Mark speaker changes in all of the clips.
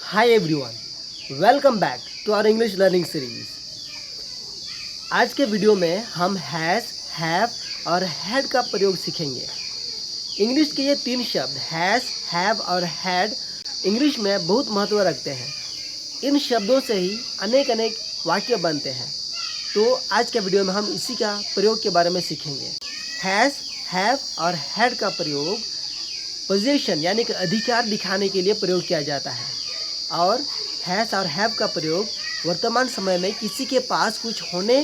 Speaker 1: Hi everyone, welcome back to our English learning series. आज के video में हम हैज़, हैव और हैड का प्रयोग सीखेंगे. इंग्लिश के ये तीन शब्द हैज़, हैव और हैड इंग्लिश में बहुत महत्व रखते हैं. इन शब्दों से ही अनेक अनेक वाक्य बनते हैं. तो आज के वीडियो में हम इसी का प्रयोग के बारे में सीखेंगे. हैज़, हैव और हैड का प्रयोग पोजीशन यानी कि अधिकार दिखाने के लिए प्रयोग किया जाता है. और हैज़ और हैव का प्रयोग वर्तमान समय में किसी के पास कुछ होने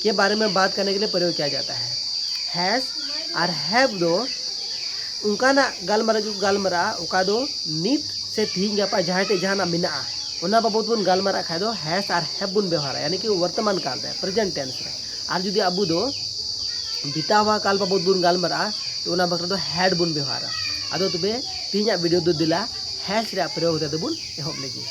Speaker 1: के बारे में बात करने के लिए प्रयोग किया जाता है. हैज़ और हैव दो उनका ना गालमरा उका दो नीत से तीन गपा जहाँ जहाँ मिना उना बाबत बन गालमरा खाए दो हैज़ और हैव बन व्यवहार यानी कि वर्तमान काल में प्रेजेंट टेंस में. और जुदी अबू दो बीता हुआ काल बाबत बन गालमरा तो उना बकरा दो हैड बन व्यवहार. अदो तबे तीन वीडियो दो दिला हैज़ रे प्रयोग होते बुन एहब लगी.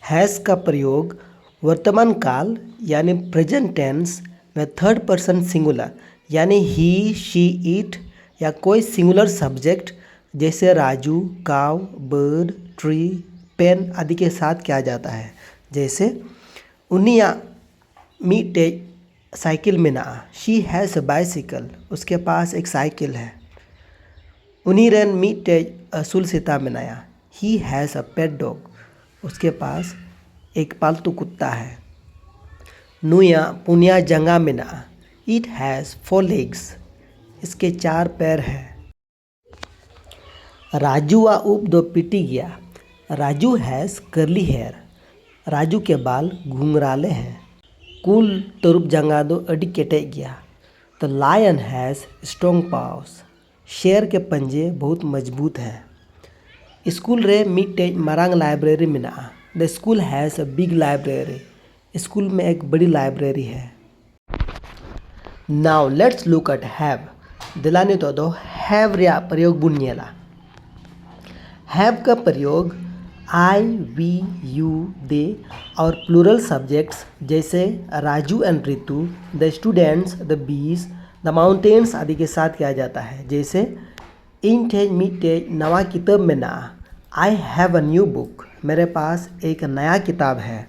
Speaker 1: हैज़ का प्रयोग वर्तमान काल यानी प्रेजेंट टेंस में थर्ड पर्सन सिंगुलर यानी ही, शी, इट या कोई सिंगुलर सब्जेक्ट जैसे राजू, काव, बर्ड, ट्री, पेन आदि के साथ किया जाता है. जैसे उनिया मीटे साइकिल में ना, शी हैज़ अ बाइसिकल, उसके पास एक साइकिल है. उन्हीं रन मीटे असूल सीता बनाया, he has a pet dog, उसके पास एक पालतू कुत्ता है. नुया पुनिया जंगा मिना, इट हैज़ 4 legs, इसके 4 पैर हैं. राजू वा उप दो पिटी गया, Raju has curly hair, Raju के बाल घुंघराले हैं. कुल तरुप जंगा दो अडी केटे गया, the lion has strong paws, शेर के पंजे बहुत मजबूत हैं. स्कूल रे मिटे मरांग लाइब्रेरी मिना, the school has a big library, school में एक बड़ी लाइब्रेरी है. Now let's look at have. दिलाने तो दो हैव रे प्रयोग बुनियला. हैव का प्रयोग आई, वी, यू, दे और प्लूरल सब्जेक्ट्स जैसे Raju and Ritu, the students, the bees, the mountains आदि के साथ किया जाता है. जैसे इन टेज मीटे नवा किताब में ना, I have a new book, मेरे पास एक नया किताब है.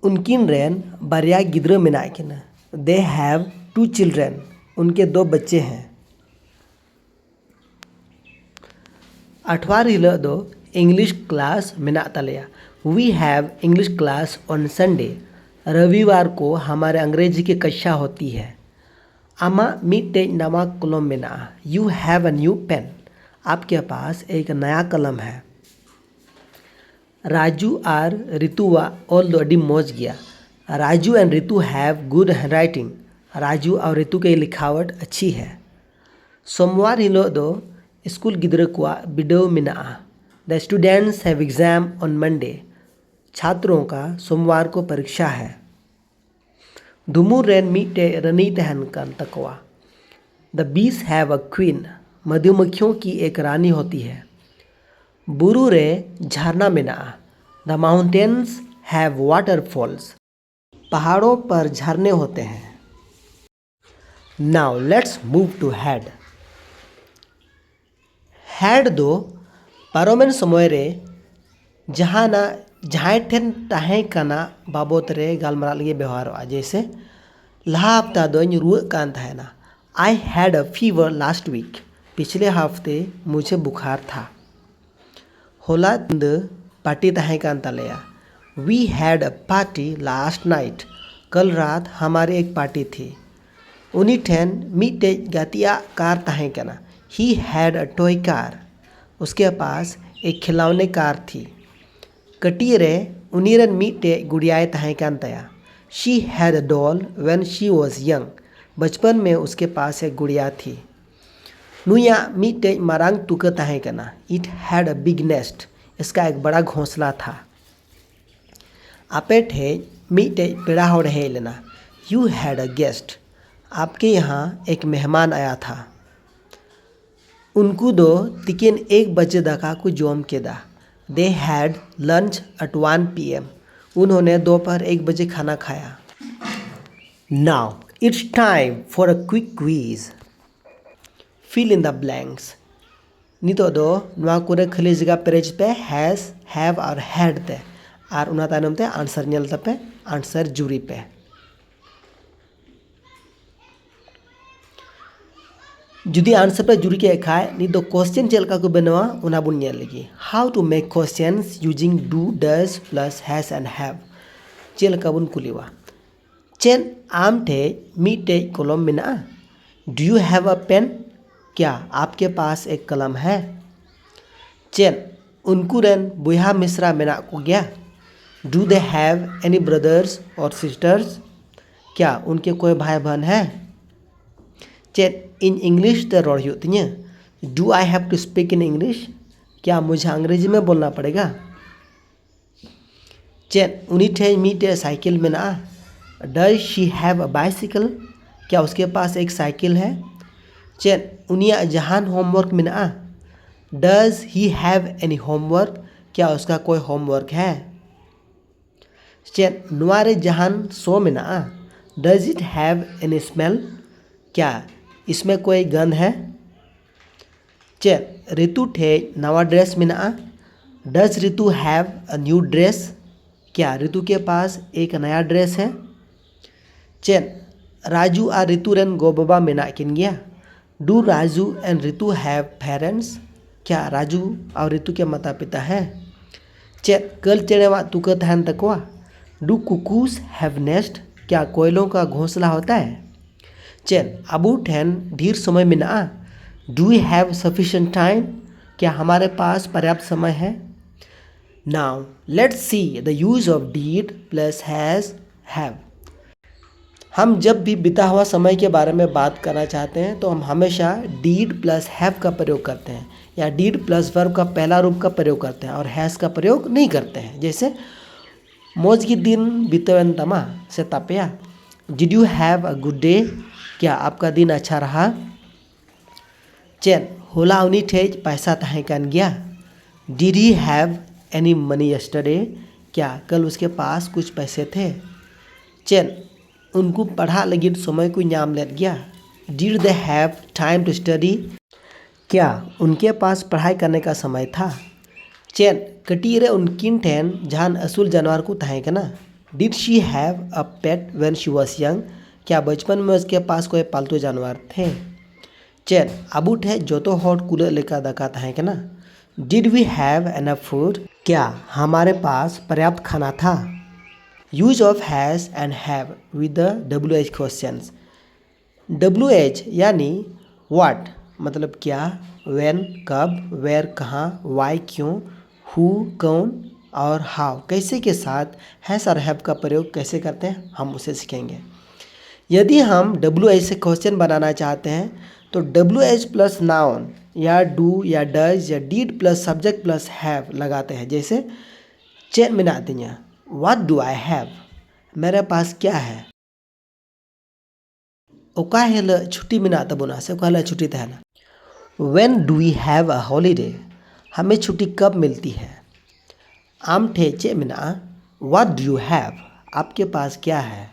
Speaker 1: उनकिन रेन बरिया गिद्र में नाकिन, दे हैव 2 children, उनके 2 बच्चे हैं. अठवार हिलो दो इंग्लिश क्लास मेना तलेया, we have English class on Sunday, रविवार को हमारे अंग्रेजी की कक्षा होती है. आमा मीटे नवा कलम मेना, you have a new pen, आपके पास एक नया कलम है. राजू और रितुआ ऑल दो अडी मौज गया, Raju and Ritu have good hand writing, Raju और रितु की लिखावट अच्छी है. सोमवार हिलो दो स्कूल गिद्र को बिडव मिना, the students have exam on Monday, छात्रों का सोमवार को परीक्षा है. धुमुर रेन मीटे रनी तहन कान तकवा, द बीस हैव अ क्वीन, मधुमक्खियों की एक रानी होती है. बुरु रे झरना मिना, द माउंटेन्स हैव वाटरफॉल्स, पहाड़ों पर झरने होते हैं. Now let's move to had. Had दो पारोमेन समय रे जहाँ ठेन ताहें काना बाबत रे गालमरा लगे व्यवहार. जैसे लहा हफ्ता दोኝ रुआक कान थाहेना, I had a fever last week, पिछले हफ्ते मुझे बुखार था. होला द पार्टी ताहें कान तालेया, we had a party last night, कल रात हमारी एक पार्टी थी. उनी ठेन मीटे गातिया कार ताहें काना, he had a toy car, उसके पास एक खिलौने कार थी. कटिए रे उनीरन मीटे गुड़ियाए ताहें कान तया, she had a doll when she was young, बचपन में उसके पास एक गुड़िया थी. नुया मीटे मरांग तुका ताहें काना, it had a big nest, इसका एक बड़ा घोंसला था. आपे ठे मीटे पेड़ा होड़ है लेना, यू हैड अ गेस्ट, आपके यहाँ एक मेहमान आया था. उनको दो तिकिन 1 बजे दाका को जोम केदा, they had lunch at 1 PM, उन्होंने दोपहर 1 बजे खाना खाया. Now it's time for a quick quiz. Fill in the blanks. नितो दो नवा कोरे खाली जगह पेरेज पे हैज हैव और हैड ते और उना तायनम ते आंसर नेल तपे आंसर जुरी पे जुदी आंसर पे जुरी के खाए नि दो क्वेश्चन चेल का को बनवा उना बुन नेल लगी how to make questions using do does plus has and have चेल का बुन कुलीवा चेन आम ठे मीटे कलम मेना do you have a pen क्या आपके पास एक कलम है चेन उनको रेन बुहा मिश्रा मेना को गया do they have any brothers or sisters क्या उनके कोई भाई बहन है चेन इन इंग्लिश ते रोड हुतिया do I have to speak in English क्या मुझे अंग्रेजी में बोलना पड़ेगा चेन उन्हीं ठे मीटे साइकिल मेना does she have a bicycle क्या उसके पास एक साइकिल है चेन उनिया जहान होमवर्क मेना does he have any homework क्या उसका कोई होमवर्क है चेन नुआरे जहान सो मेना does it have any smell क्या इसमें कोई गंध है चेन ऋतु ठे नवा ड्रेस मेना does Ritu have a new dress क्या ऋतु के पास एक नया ड्रेस है चेन राजू आ ऋतु रेन गो बाबा मेना किन गया do Raju and Ritu have parents क्या राजू और ऋतु के माता पिता हैं चेन कल चेड़ेवा तुका तहन तकवा डू कुकूस हैव नेस्ट क्या कोयलों का घोंसला होता है चेन अबू ठैन ढेर समय मेना do you have sufficient time क्या हमारे पास पर्याप्त समय है now let's see the use of did plus has have हम जब भी बिता हुआ समय के बारे में बात करना चाहते हैं तो हम हमेशा डीड प्लस हैव का प्रयोग करते हैं या डीड प्लस वर्ब का पहला रूप का प्रयोग करते हैं और हैज़ का प्रयोग नहीं करते हैं जैसे मौज की दिन बीतवन तमा से तापया did you have a good day क्या आपका दिन अच्छा रहा चेन होला उनी ठेज पैसा तहें कान गया did he have any money yesterday क्या कल उसके पास कुछ पैसे थे चेन उनको पढ़ा लगी समय को नाम ले गया did they have time to study क्या उनके पास पढ़ाई करने का समय था चेन कटीरे उनकिन ठेन जहान असूल जानवर को तहें कना did she have a pet when she was young क्या बचपन में उसके पास कोई पालतू जानवर थे चेन अबू ठे जो तो हॉट कूलर लेकर दका तहें कना did we have enough food क्या हमारे पास पर्याप्त खाना था use of has and have with the WH questions WH यानी व्हाट मतलब क्या व्हेन कब वेयर कहाँ वाई क्यों हु कौन और हाउ कैसे के साथ हैज़ और हैव का प्रयोग कैसे करते हैं हम उसे सीखेंगे यदि हम WH से क्वेश्चन बनाना चाहते हैं तो WH प्लस नाउन या डू या डज या did plus subject plus have लगाते हैं जैसे चेन में आते हैं व्हाट डू आई हैव मेरे पास क्या है ओका हेल छुट्टी में तबना से ओका छुट्टी तहना when do we have a holiday हमें छुट्टी कब मिलती है आम ठे चे मिना व्हाट डू यू हैव आपके पास क्या है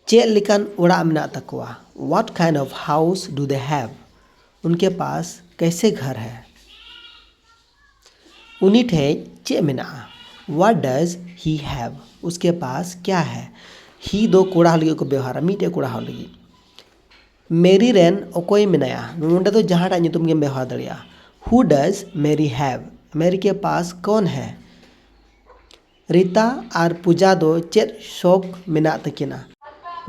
Speaker 1: चे लिकन उड़ा मिना तकवा what kind of house do they have उनके पास कैसे घर है उन्हीं ठे चे मिना व्हाट डज ही हैव उसके पास क्या है ही दो कोड़ा लगी को व्यवहार मीटे कोड़ा लगी मेरी रेन ओकोई मिनाया नोंडे तो जहाँ टाइम तुम व्यवहार दड़िया हु डज मेरी हैव मेरी के पास कौन है रीता और पूजा दो चेत शौक मिना तकिना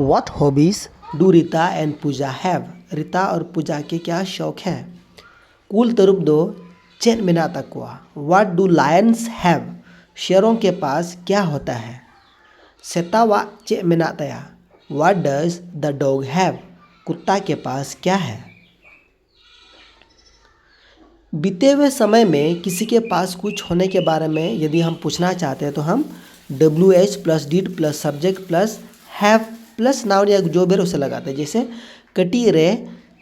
Speaker 1: what hobbies do Rita and Pooja have Rita और पूजा के क्या शौक है कुल तरुप दो चेत मिना तकवा व्हाट डू लायंस हैव शेरों के पास क्या होता है सेतावा चे मिना तया what does the dog have कुत्ता के पास क्या है बीते हुए समय में किसी के पास कुछ होने के बारे में यदि हम पूछना चाहते हैं तो हम WH plus did plus subject plus have plus noun या जो भी उसे लगाते हैं जैसे कटी रे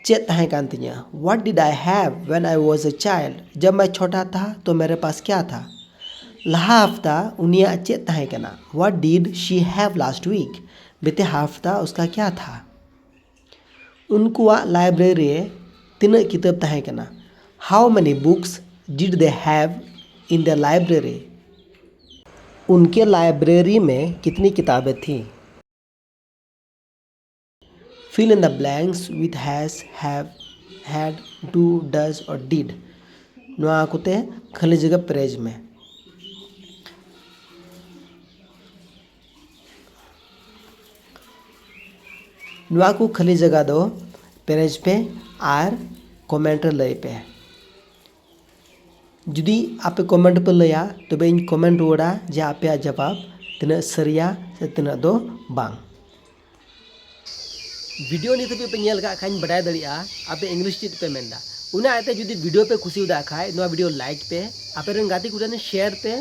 Speaker 1: चेत तहें कान तिया what did I have when I was a child जब मैं छोटा था तो मेरे पास क्या था लहा हफ्ता उनिया चेत तहें कना what did she have last week बीते हफ्ता उसका क्या था उनकुआ लाइब्रेरी तीना किताब तहें कना? How many books did they have in the library? उनके लाइब्रेरी में कितनी किताबें थीं? Fill in the blanks with has, have, had, do, does और did. नोआ कुते खाली जगह पेज में नोआ को खाली जगह दो पेज पे आर कमेंट लय पे जुदी आपे कमेंट पे लया तबे इन कमेंट रुआड़ा जे आपे जवाब तिना सरिया से तिना दो बांग वीडियो नित पे पेल का खाइन बड़ा दड़िया आपे इंग्लिश चीज पे मेंदा उना आते जुदी वीडियो पे खुशी उदा खाए नोआ वीडियो लाइक पे आपे रन गाती कुटाने शेयर पे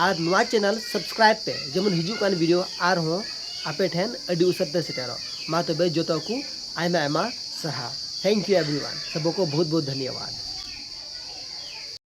Speaker 1: और नोआ चैनल सब्सक्राइब पे जेमन हिजू कान वीडियो आर हो आपे ठेन अडी उसर पे सेटेरो मा तबे जोतो को आयमा आयमा सहा थैंक यू एवरीवन सबको बहुत बहुत धन्यवाद।